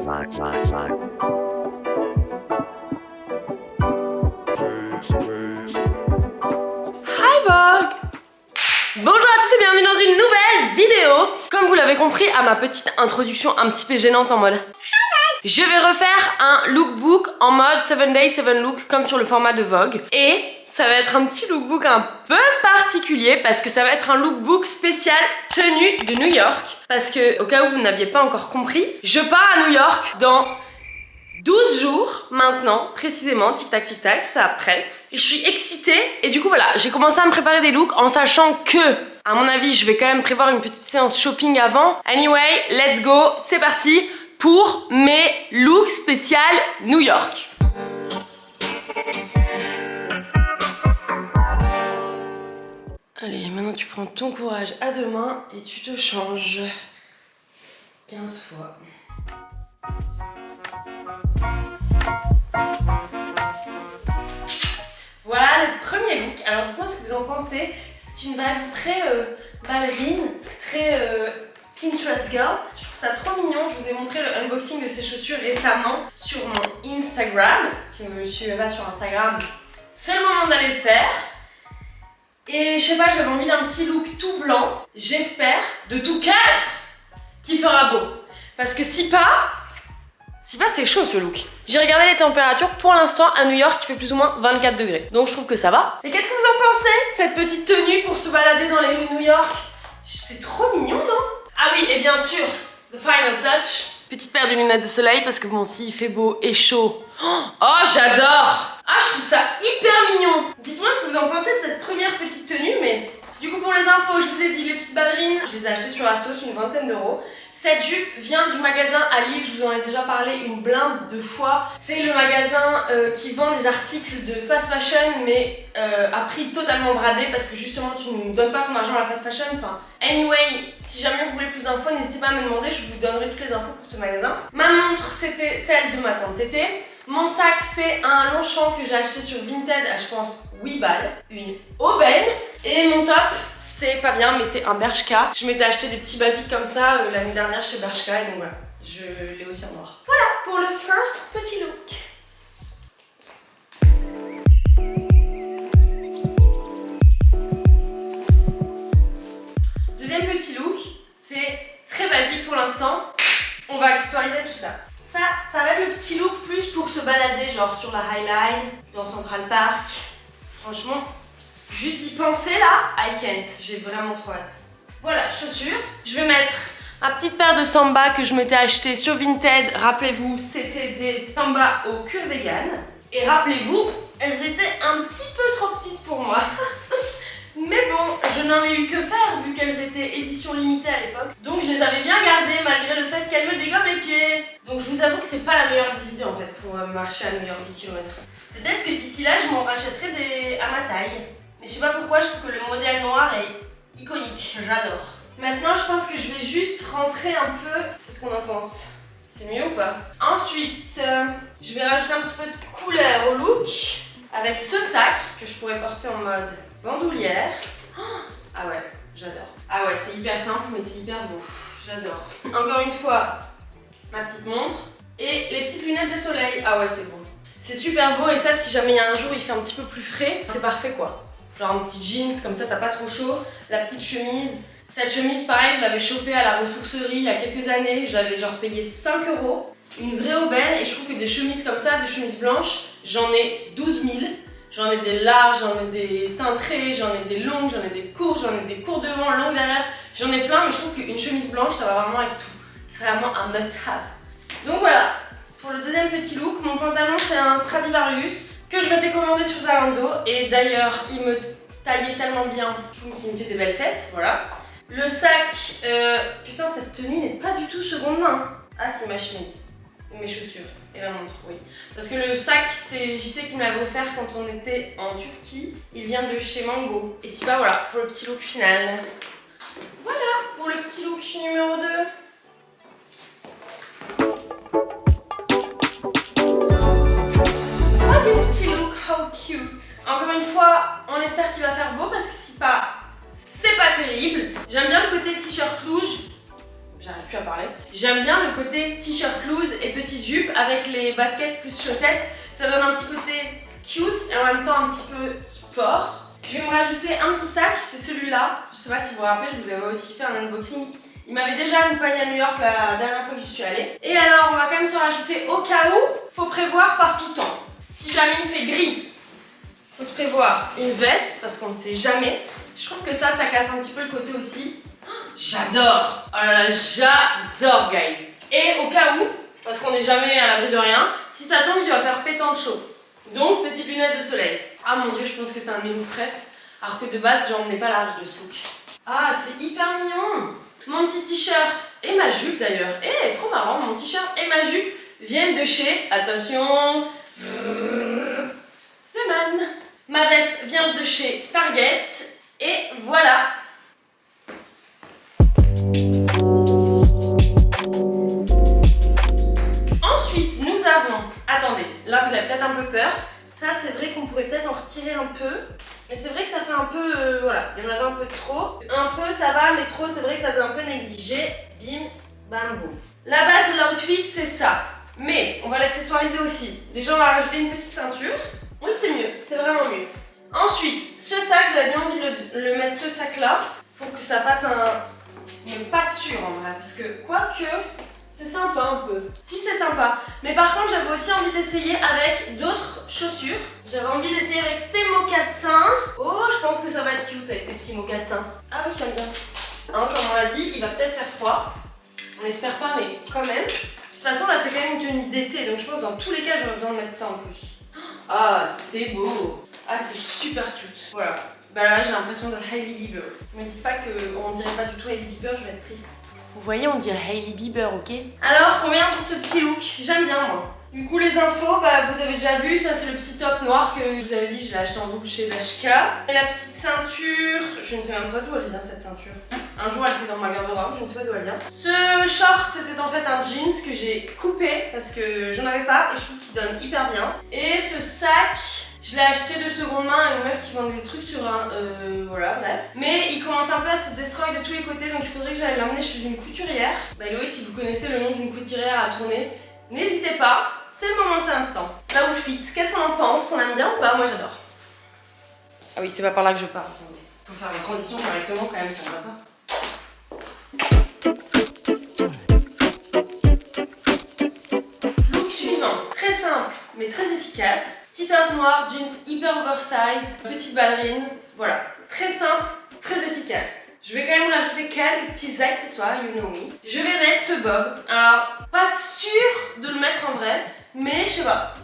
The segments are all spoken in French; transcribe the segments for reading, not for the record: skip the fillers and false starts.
Hi Vogue! Bonjour à tous et bienvenue dans une nouvelle vidéo. Comme vous l'avez compris à ma petite introduction un petit peu gênante en mode je vais refaire un lookbook en mode 7 days 7 looks comme sur le format de Vogue. Et ça va être un petit lookbook un peu particulier parce que ça va être un lookbook spécial tenue de New York. Parce que au cas où vous n'aviez pas encore compris, je pars à New York dans 12 jours maintenant, précisément, tic tac, ça presse. Et je suis excitée et du coup voilà, j'ai commencé à me préparer des looks en sachant que, à mon avis, je vais quand même prévoir une petite séance shopping avant. Anyway, let's go, c'est parti pour mes looks spécial New York. Allez, maintenant tu prends ton courage à deux mains et tu te changes 15 fois. Voilà le premier look. Alors dites-moi ce que vous en pensez. C'est une vibe très ballerine, très Pinterest girl. Je trouve ça trop mignon. Je vous ai montré le unboxing de ces chaussures récemment sur mon Instagram. Si vous ne me suivez pas sur Instagram, c'est le moment d'aller le faire. Et je sais pas, j'avais envie d'un petit look tout blanc. J'espère, de tout cœur, qu'il fera beau. Parce que si pas c'est chaud ce look. J'ai regardé les températures, pour l'instant à New York il fait plus ou moins 24 degrés. Donc je trouve que ça va. Et qu'est-ce que vous en pensez, cette petite tenue pour se balader dans les rues de New York? C'est trop mignon, non? Ah oui, et bien sûr, the final touch. Petite paire de lunettes de soleil parce que bon, si il fait beau et chaud. Oh, j'adore! Ah, je trouve ça hyper mignon. Dites-moi ce que vous en pensez de cette première petite tenue, mais... Du coup, pour les infos, je vous ai dit, les petites ballerines, je les ai achetées sur la sauce, une vingtaine d'euros. Cette jupe vient du magasin à Lille, je vous en ai déjà parlé une blinde de fois. C'est le magasin qui vend des articles de fast fashion, mais à prix totalement bradé, parce que justement, tu ne donnes pas ton argent à la fast fashion. Enfin, anyway, si jamais vous voulez plus d'infos, n'hésitez pas à me demander, je vous donnerai toutes les infos pour ce magasin. Ma montre, c'était celle de ma tante Tété. Mon sac, c'est un Longchamp que j'ai acheté sur Vinted à, je pense, 8 balles. Une aubaine. Et mon top, c'est pas bien, mais c'est un Bershka. Je m'étais acheté des petits basiques comme ça l'année dernière chez Bershka, et donc voilà, je l'ai aussi en noir. Voilà pour le first petit look. Deuxième petit look, c'est très basique pour l'instant. On va accessoiriser tout ça. Ça va être le petit look plus pour se balader, genre sur la High Line, dans Central Park. Franchement, juste d'y penser là, I can't. J'ai vraiment trop hâte. Voilà, chaussures. Je vais mettre ma petite paire de Samba que je m'étais achetée sur Vinted. Rappelez-vous, c'était des Samba au cure vegan. Et rappelez-vous, elles étaient un petit peu trop petites pour moi. Mais bon, je n'en ai eu que faire vu qu'elles étaient édition limitée à l'époque. Donc je les avais bien gardées malgré le fait qu'elles me dégomment les pieds. Donc je vous avoue que c'est pas la meilleure des idées en fait pour marcher à New York 10 km. Peut-être que d'ici là je m'en rachèterai des à ma taille. Mais je sais pas pourquoi, je trouve que le modèle noir est iconique. J'adore. Maintenant je pense que je vais juste rentrer un peu. Qu'est-ce qu'on en pense? C'est mieux ou pas? Ensuite, je vais rajouter un petit peu de couleur au look. Avec ce sac que je pourrais porter en mode bandoulière. Ah ouais, j'adore. Ah ouais, c'est hyper simple mais c'est hyper beau. J'adore. Encore une fois, ma petite montre et les petites lunettes de soleil. Ah ouais, c'est beau. C'est super beau et ça, si jamais il y a un jour il fait un petit peu plus frais, c'est parfait quoi. Genre un petit jeans, comme ça t'as pas trop chaud. La petite chemise. Cette chemise, pareil, je l'avais chopée à la ressourcerie il y a quelques années. Je l'avais genre payé 5 €. Une vraie aubaine, et je trouve que des chemises comme ça, des chemises blanches, j'en ai 12 000. J'en ai des larges, j'en ai des cintrées, j'en ai des longues, j'en ai des courtes, j'en ai des courts devant, longues derrière. J'en ai plein, mais je trouve qu'une chemise blanche, ça va vraiment avec tout. C'est vraiment un must-have. Donc voilà, pour le deuxième petit look, mon pantalon c'est un Stradivarius que je m'étais commandé sur Zalando. Et d'ailleurs, il me taillait tellement bien, je trouve qu'il me fait des belles fesses, voilà. Le sac, putain cette tenue n'est pas du tout seconde main. Ah si, ma chemise. Mes chaussures et la montre, oui. Parce que le sac, c'est JC qui me l'avait offert quand on était en Turquie. Il vient de chez Mango. Et si bah voilà, pour le petit look final. Voilà, pour le petit look numéro 2. Oh, des petits look, how cute. Encore une fois, on espère qu'il va faire beau parce que si pas, c'est pas terrible. J'aime bien le côté t-shirt rouge. J'arrive plus à parler. J'aime bien le côté t-shirt loose et petit jupe avec les baskets plus chaussettes. Ça donne un petit côté cute et en même temps un petit peu sport. Je vais me rajouter un petit sac, c'est celui-là. Je sais pas si vous vous rappelez, je vous avais aussi fait un unboxing. Il m'avait déjà accompagné à New York la dernière fois que j'y suis allée. Et alors, on va quand même se rajouter au cas où, faut prévoir par tout temps. Si jamais il fait gris, faut se prévoir une veste parce qu'on ne sait jamais. Je trouve que ça casse un petit peu le côté aussi. J'adore! Oh là là, j'adore, guys! Et au cas où, parce qu'on n'est jamais à l'abri de rien, si ça tombe, il va faire pétant de chaud. Donc, petites lunettes de soleil. Ah mon dieu, je pense que c'est un de mes looks préf. Alors que de base, j'en ai pas large de ce look. Ah, c'est hyper mignon! Mon petit t-shirt et ma jupe d'ailleurs. Eh, trop marrant, mon t-shirt et ma jupe viennent de chez... Attention... Zeman. Ma veste vient de chez Target. Et voilà. Ensuite, nous avons... Attendez, là vous avez peut-être un peu peur. Ça, c'est vrai qu'on pourrait peut-être en retirer un peu. Mais c'est vrai que ça fait un peu... voilà, il y en avait un peu trop. Un peu, ça va, mais trop, c'est vrai que ça faisait un peu négligé. Bim, bam, boum. La base de l'outfit, c'est ça. Mais on va l'accessoiriser aussi. Déjà, on va rajouter une petite ceinture. Oui, c'est mieux, c'est vraiment mieux. Ensuite, ce sac, j'avais bien envie de le mettre ce sac-là. Pour que ça fasse un... Mais pas sûr en vrai, parce que quoique... C'est sympa un peu. Si, c'est sympa. Mais par contre, j'avais aussi envie d'essayer avec d'autres chaussures. J'avais envie d'essayer avec ces mocassins. Oh, je pense que ça va être cute avec ces petits mocassins. Ah oui, j'aime bien. Hein, comme on l'a dit, il va peut-être faire froid. On n'espère pas, mais quand même. De toute façon, là, c'est quand même une tenue d'été. Donc je pense que dans tous les cas, j'aurais besoin de mettre ça en plus. Ah, c'est beau. Ah, c'est super cute. Voilà. Bah là, j'ai l'impression d'être Hailey Bieber. Ne me dites pas qu'on dirait pas du tout Hailey Bieber, je vais être triste. Vous voyez, on dirait Hailey Bieber, ok? Alors, combien pour ce petit look? J'aime bien, moi. Du coup, les infos, bah, vous avez déjà vu, ça c'est le petit top noir que je vous avais dit, je l'ai acheté en double chez Bershka. Et la petite ceinture, je ne sais même pas d'où elle vient cette ceinture. Un jour, elle était dans ma garde-robe, je ne sais pas d'où elle vient. Ce short, c'était en fait un jeans que j'ai coupé parce que j'en avais pas et je trouve qu'il donne hyper bien. Et ce sac... Je l'ai acheté de seconde main à une meuf qui vend des trucs sur un... voilà, bref. Mais il commence un peu à se destroy de tous les côtés, donc il faudrait que j'aille l'emmener chez une couturière. By the way, si vous connaissez le nom d'une couturière à tourner, n'hésitez pas, c'est le moment, c'est l'instant. La outfit, qu'est-ce qu'on en pense? On aime bien ou pas? Moi j'adore. Ah oui, c'est pas par là que je pars, attendez. Faut faire les transitions correctement quand même, ça ne va pas. Look suivant, très simple mais très efficace. Petit top noir, jeans hyper oversize, petite ballerine, voilà. Très simple, très efficace. Je vais quand même rajouter quelques petits accessoires, you know me. Je vais mettre ce bob. Alors, pas sûr de le mettre en vrai, mais je sais pas.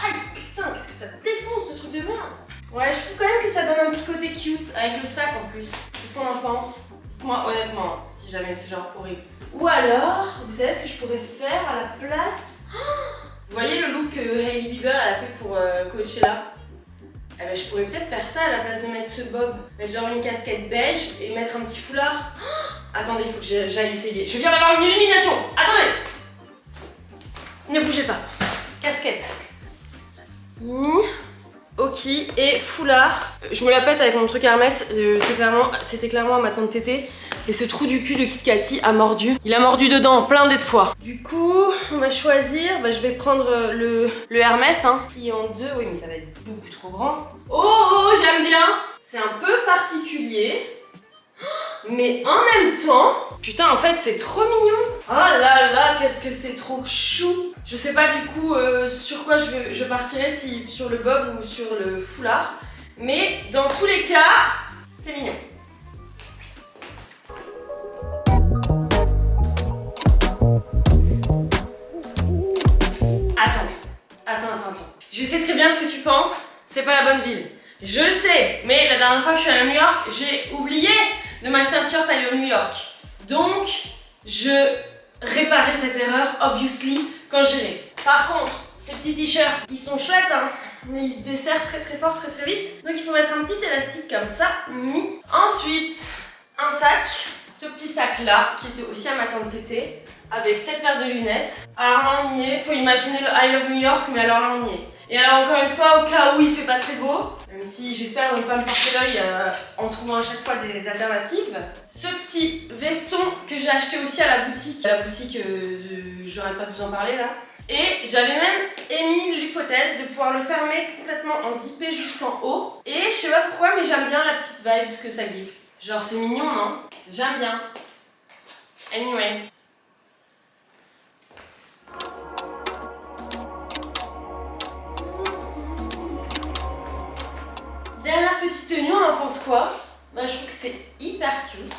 Aïe, putain, qu'est-ce que ça défonce ce truc de merde. Ouais, je trouve quand même que ça donne un petit côté cute avec le sac en plus. Qu'est-ce qu'on en pense? Dites-moi honnêtement, si jamais c'est genre horrible. Ou alors, vous savez ce que je pourrais faire à la place? Vous voyez le look que Hailey Bieber elle a fait pour Coachella? Eh ben, je pourrais peut-être faire ça à la place de mettre ce bob. Mettre genre une casquette beige et mettre un petit foulard. Attendez, il faut que j'aille essayer. Je viens d'avoir une illumination. Attendez. Ne bougez pas. Casquette. Ok, et foulard. Je me la pète avec mon truc Hermès. C'était clairement ma tante Tété. Et ce trou du cul de Kit Kati a mordu. Il a mordu dedans plein de fois. Du coup, on va choisir. Bah, je vais prendre le Hermès, hein. Plié en deux. Oui, mais ça va être beaucoup trop grand. Oh, j'aime bien. C'est un peu particulier. Mais en même temps... Putain, en fait, c'est trop mignon. Oh là là, qu'est-ce que c'est trop chou. Je sais pas du coup sur quoi je partirais, si sur le bob ou sur le foulard. Mais dans tous les cas, c'est mignon. Attends. Je sais très bien ce que tu penses, c'est pas la bonne ville. Je sais, mais la dernière fois que je suis allée à New York, j'ai oublié de m'acheter un t-shirt à New York. Donc, je réparais cette erreur, obviously, quand j'irai. Par contre, ces petits t-shirts, ils sont chouettes, hein, mais ils se desserrent très très fort, très très vite. Donc il faut mettre un petit élastique comme ça, mis. Ensuite, un sac, ce petit sac-là, qui était aussi à ma tante Tété, avec cette paire de lunettes. Alors là, on y est. Faut imaginer le I Love New York, mais alors là, on y est. Et alors, encore une fois, au cas où il fait pas très beau, Même si j'espère ne pas me porter l'œil en trouvant à chaque fois des alternatives. Ce petit veston que j'ai acheté aussi à la boutique j'arrête pas de vous en parler là. Et j'avais même émis l'hypothèse de pouvoir le fermer complètement en zippé jusqu'en haut. Et je sais pas pourquoi, mais j'aime bien la petite vibe que ça give. Genre c'est mignon, non? J'aime bien. Anyway. Dernière petite tenue, on en pense quoi? Bah, je trouve que c'est hyper cute.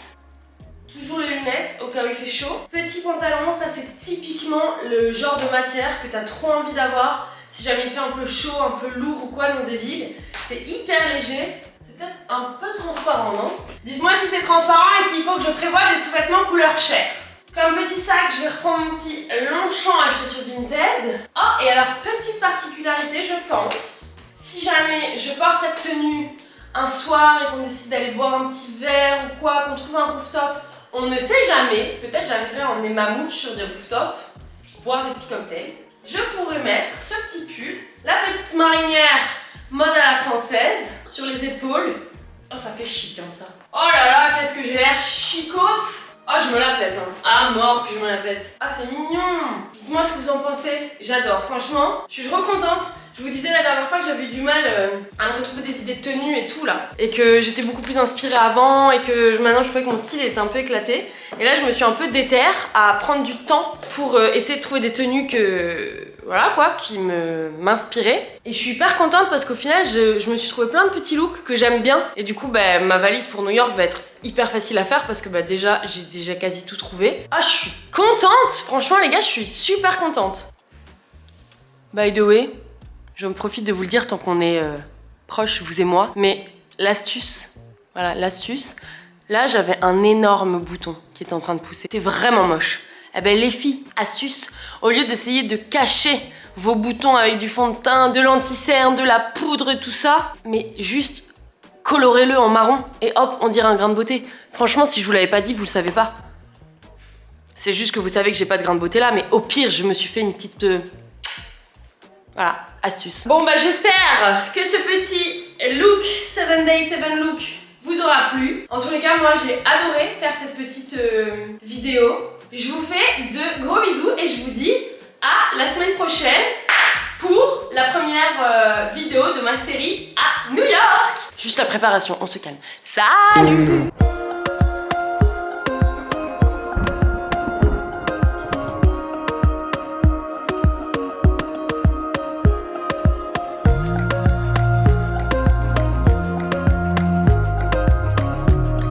Toujours les lunettes au cas où il fait chaud. Petit pantalon, ça c'est typiquement le genre de matière que t'as trop envie d'avoir si jamais il fait un peu chaud, un peu lourd ou quoi dans des villes. C'est hyper léger. C'est peut-être un peu transparent, non? Dites-moi si c'est transparent et s'il faut que je prévoie des sous-vêtements couleur chair. Comme petit sac, je vais reprendre mon petit Longchamp acheté sur Vinted. Oh, et alors petite particularité, je pense. Si jamais je porte cette tenue un soir et qu'on décide d'aller boire un petit verre ou quoi, qu'on trouve un rooftop, on ne sait jamais, peut-être j'arriverai à emmener ma mouche sur des rooftops, boire des petits cocktails. Je pourrais mettre ce petit pull, la petite marinière mode à la française, sur les épaules. Oh, ça fait chic hein, ça. Oh là là, qu'est-ce que j'ai l'air chicos. Oh, je me la pète hein. Ah, mort que je me la pète. Ah, c'est mignon. Dites-moi ce que vous en pensez. J'adore, franchement, je suis trop contente. Je vous disais la dernière fois que j'avais eu du mal à me retrouver des idées de tenue et tout là. Et que j'étais beaucoup plus inspirée avant et que maintenant je trouvais que mon style était un peu éclaté. Et là je me suis un peu déterre à prendre du temps pour essayer de trouver des tenues voilà quoi, qui m'inspiraient. Et je suis hyper contente parce qu'au final je me suis trouvé plein de petits looks que j'aime bien. Et du coup bah, ma valise pour New York va être hyper facile à faire parce que bah, déjà j'ai déjà quasi tout trouvé. Ah, je suis contente. Franchement les gars, je suis super contente. By the way, je me profite de vous le dire tant qu'on est proches, vous et moi, mais l'astuce, voilà, l'astuce, là j'avais un énorme bouton qui était en train de pousser. C'était vraiment moche. Eh ben les filles, astuce, au lieu d'essayer de cacher vos boutons avec du fond de teint, de l'anti-cerne, de la poudre et tout ça, mais juste colorez-le en marron et hop, on dirait un grain de beauté. Franchement, si je vous l'avais pas dit, vous le savez pas. C'est juste que vous savez que j'ai pas de grain de beauté là, mais au pire, je me suis fait une petite... Voilà, astuce. Bon bah j'espère que ce petit look 7 Day 7 Look vous aura plu. En tous les cas, moi j'ai adoré faire cette petite vidéo. Je vous fais de gros bisous et je vous dis à la semaine prochaine pour la première vidéo de ma série à New York. Juste la préparation, on se calme. Salut!